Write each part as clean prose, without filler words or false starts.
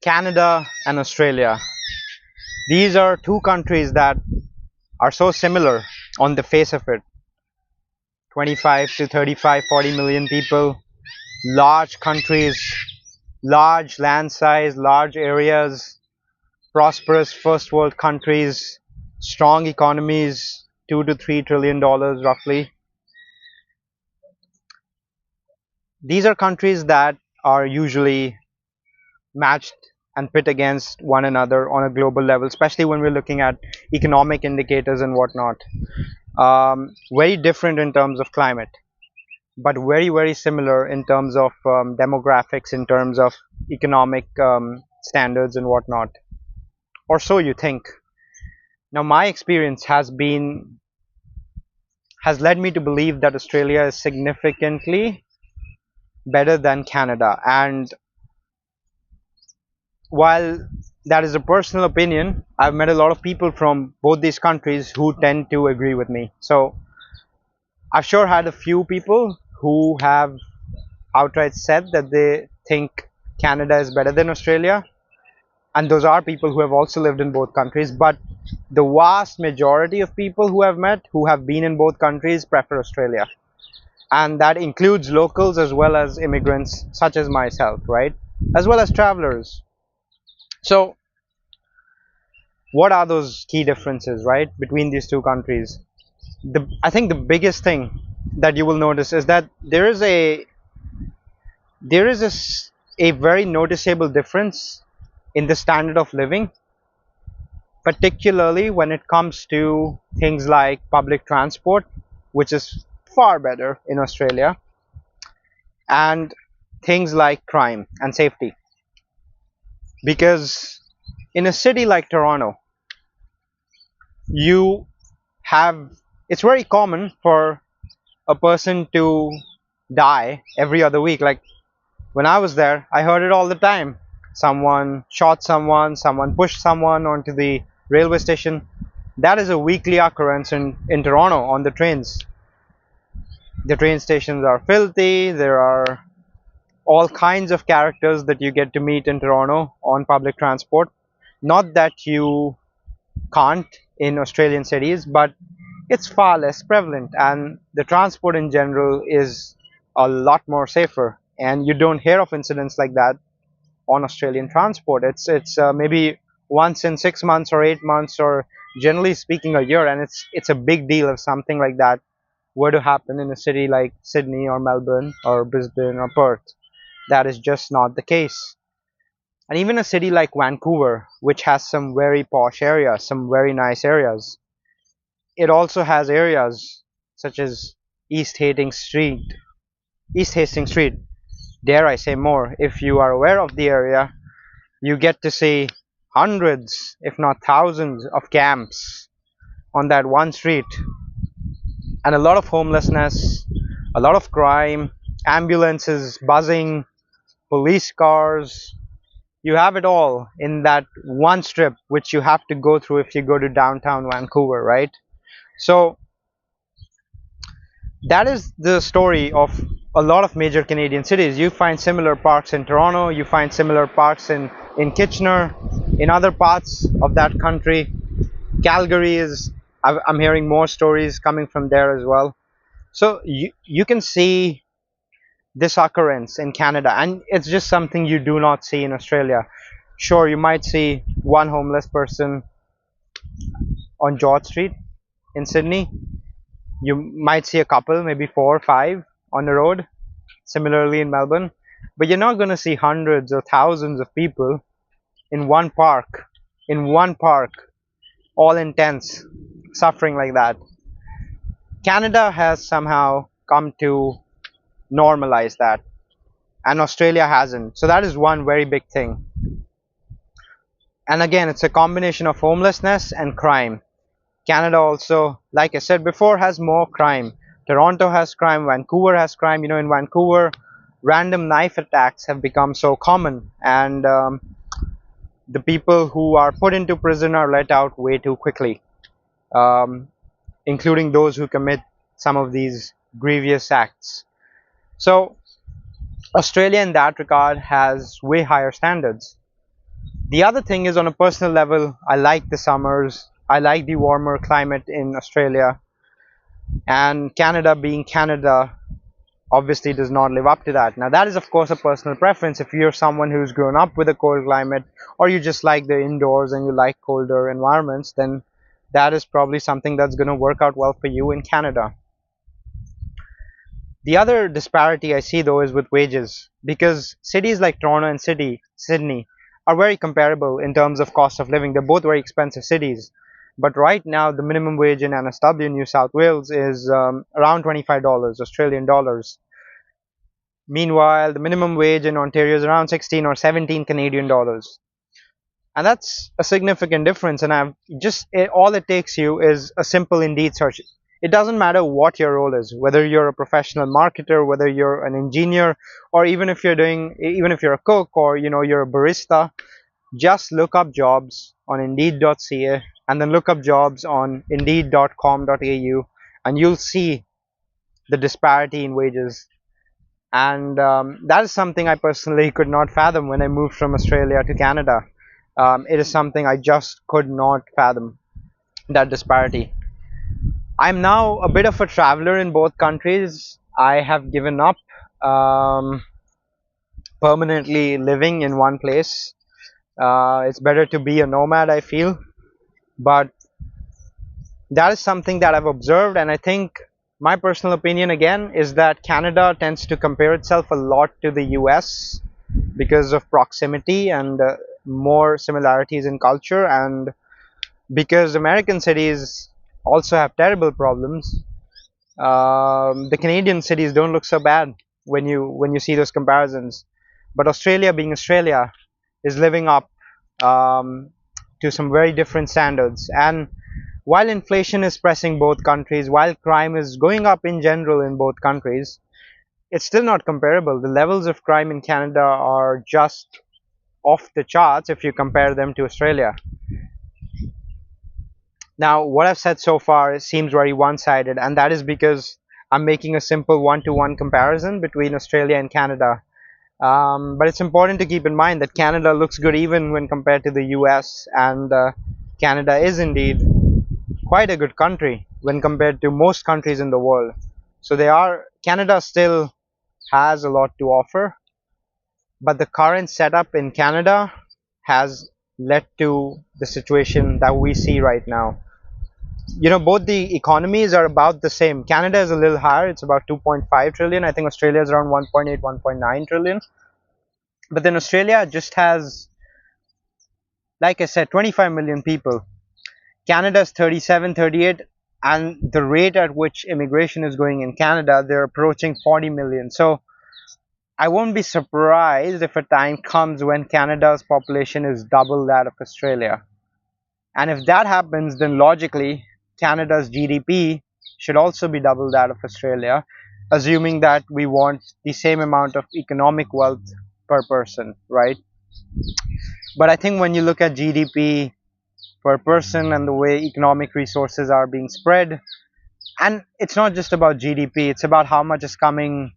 Canada and Australia. These are two countries that are so similar on the face of it. 25 to 35, 40 million people, large countries, large land size, large areas, prosperous first world countries, strong economies, $2 to $3 trillion roughly. These are countries that are usually matched and pit against one another on a global level, especially when we're looking at economic indicators and whatnot. Very different in terms of climate, but very, very similar in terms of demographics, in terms of economic standards and whatnot. Or so you think. Now, my experience has led me to believe that Australia is significantly better than Canada. And while that is a personal opinion, I've met a lot of people from both these countries who tend to agree with me. So I've sure had a few people who have outright said that they think Canada is better than Australia, and those are people who have also lived in both countries. But the vast majority of people who I've met who have been in both countries prefer Australia, and that includes locals as well as immigrants such as myself, right? As well as travelers. So what are those key differences, right, between these two countries? I think the biggest thing that you will notice is that there is a very noticeable difference in the standard of living, particularly when it comes to things like public transport, which is far better in Australia, and things like crime and safety. Because in a city like Toronto, you have it's very common for a person to die every other week. Like when I was there, I heard it all the time. Someone shot someone, someone pushed someone onto the railway station. That is a weekly occurrence in Toronto on the trains. The train stations are filthy. There are all kinds of characters that you get to meet in Toronto on public transport. Not that you can't in Australian cities, but it's far less prevalent, and the transport in general is a lot more safer. And you don't hear of incidents like that on Australian transport. It's maybe once in 6 months or 8 months, or generally speaking a year, and it's a big deal if something like that were to happen in a city like Sydney or Melbourne or Brisbane or Perth. That is just not the case. And even a city like Vancouver, which has some very posh areas, some very nice areas, it also has areas such as East Hastings Street. East Hastings Street, dare I say more, if you are aware of the area, you get to see hundreds, if not thousands, of camps on that one street, and a lot of homelessness, a lot of crime, ambulances buzzing, police cars. You have it all in that one strip, which you have to go through if you go to downtown Vancouver, right? So that is the story of a lot of major Canadian cities. You find similar parks in Toronto, you find similar parks in Kitchener, in other parts of that country. Calgary is, I'm hearing more stories coming from there as well. So you can see this occurrence in Canada, and it's just something you do not see in Australia. Sure, you might see one homeless person on George Street in Sydney. You might see a couple, maybe 4 or 5 on the road, similarly in Melbourne, but you're not going to see hundreds or thousands of people in one park, all intense, suffering like that. Canada has somehow come to normalize that, and Australia hasn't. So that is one very big thing. And again, it's a combination of homelessness and crime. Canada also, like I said before, has more crime. Toronto has crime, Vancouver has crime. You know, in Vancouver, random knife attacks have become so common, and the people who are put into prison are let out way too quickly, um, including those who commit some of these grievous acts. So Australia in that regard has way higher standards. The other thing is, on a personal level, I like the summers. I like the warmer climate in Australia, and Canada being Canada obviously does not live up to that. Now, that is, of course, a personal preference. If you're someone who's grown up with a cold climate, or you just like the indoors and you like colder environments, then that is probably something that's going to work out well for you in Canada. The other disparity I see, though, is with wages, because cities like Toronto and Sydney are very comparable in terms of cost of living. They're both very expensive cities. But right now, the minimum wage in NSW, New South Wales, is around $25 Australian dollars. Meanwhile, the minimum wage in Ontario is around 16 or 17 Canadian dollars. And that's a significant difference. And all it takes you is a simple Indeed search. It doesn't matter what your role is, whether you're a professional marketer, whether you're an engineer, or even if you're a cook, or you're a barista. Just look up jobs on Indeed.ca and then look up jobs on Indeed.com.au, and you'll see the disparity in wages. And that is something I personally could not fathom when I moved from Australia to Canada. It is something I just could not fathom, that disparity. I'm now a bit of a traveler in both countries. I have given up um, permanently living in one place. It's better to be a nomad, I feel. But that is something that I've observed, and I think my personal opinion again is that Canada tends to compare itself a lot to the US because of proximity and more similarities in culture, and because American cities also have terrible problems. The Canadian cities don't look so bad when you see those comparisons. But Australia, being Australia, is living up um, to some very different standards. And while inflation is pressing both countries, while crime is going up in general in both countries, it's still not comparable. The levels of crime in Canada are just off the charts if you compare them to Australia. Now, what I've said so far seems very one-sided, and that is because I'm making a simple one-to-one comparison between Australia and Canada. But it's important to keep in mind that Canada looks good even when compared to the US, and Canada is indeed quite a good country when compared to most countries in the world. So Canada still has a lot to offer, but the current setup in Canada has led to the situation that we see right now. Both the economies are about the same. Canada is a little higher, it's about 2.5 trillion. I think Australia is around 1.8, 1.9 trillion. But then Australia just has, like I said, 25 million people. Canada's 37, 38, and the rate at which immigration is going in Canada, they're approaching 40 million. So I won't be surprised if a time comes when Canada's population is double that of Australia. And if that happens, then logically, Canada's GDP should also be double that of Australia, assuming that we want the same amount of economic wealth per person, right? But I think when you look at GDP per person and the way economic resources are being spread, and it's not just about GDP, it's about how much is coming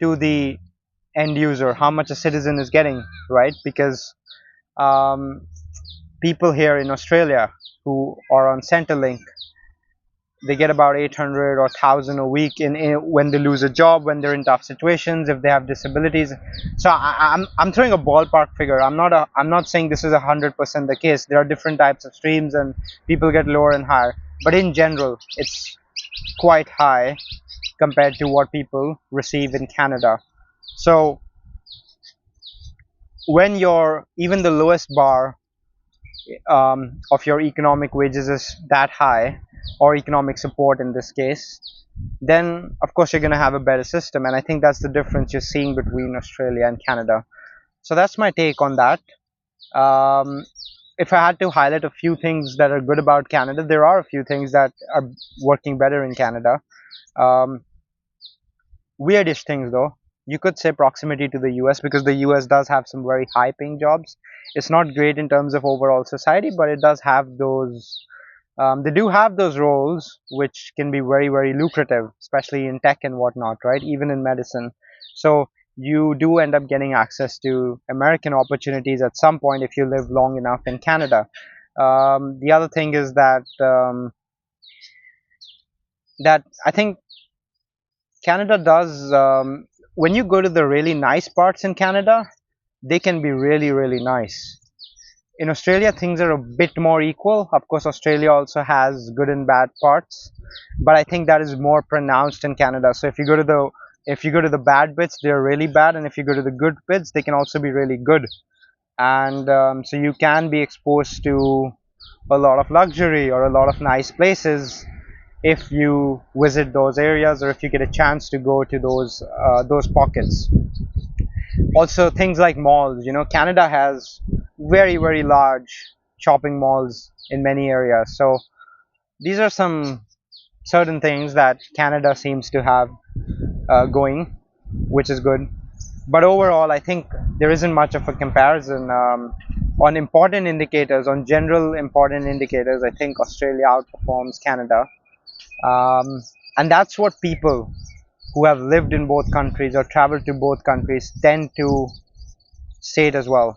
to the end user, how much a citizen is getting, right? Because um, people here in Australia who are on Centrelink, they get about 800 or 1000 a week when they lose a job, when they're in tough situations, if they have disabilities. So I'm throwing a ballpark figure. I'm not saying this is 100% the case. There are different types of streams and people get lower and higher, but in general it's quite high compared to what people receive in Canada. So when you're even the lowest bar of your economic wages is that high, or economic support in this case, then of course you're going to have a better system. And I think that's the difference you're seeing between Australia and Canada. So that's my take on that. Um, if I had to highlight a few things that are good about Canada, there are a few things that are working better in Canada. Um, Weirdish things though. You could say proximity to the US, because the US does have some very high paying jobs. It's not great in terms of overall society, but it does have those. They do have those roles which can be very, very lucrative, especially in tech and whatnot, right? Even in medicine. So you do end up getting access to American opportunities at some point if you live long enough in Canada. The other thing is that I think Canada does, when you go to the really nice parts in Canada, they can be really, really nice. In Australia, things are a bit more equal. Of course, Australia also has good and bad parts, but I think that is more pronounced in Canada. So if you go to the bad bits, they're really bad, and if you go to the good bits, they can also be really good. And so you can be exposed to a lot of luxury or a lot of nice places if you visit those areas or if you get a chance to go to those pockets. Also, things like malls. Canada has very, very large shopping malls in many areas. So these are some certain things that Canada seems to have going, which is good. But overall, I think there isn't much of a comparison on important indicators, on general important indicators. I think Australia outperforms Canada, um, and that's what people who have lived in both countries or traveled to both countries tend to state as well.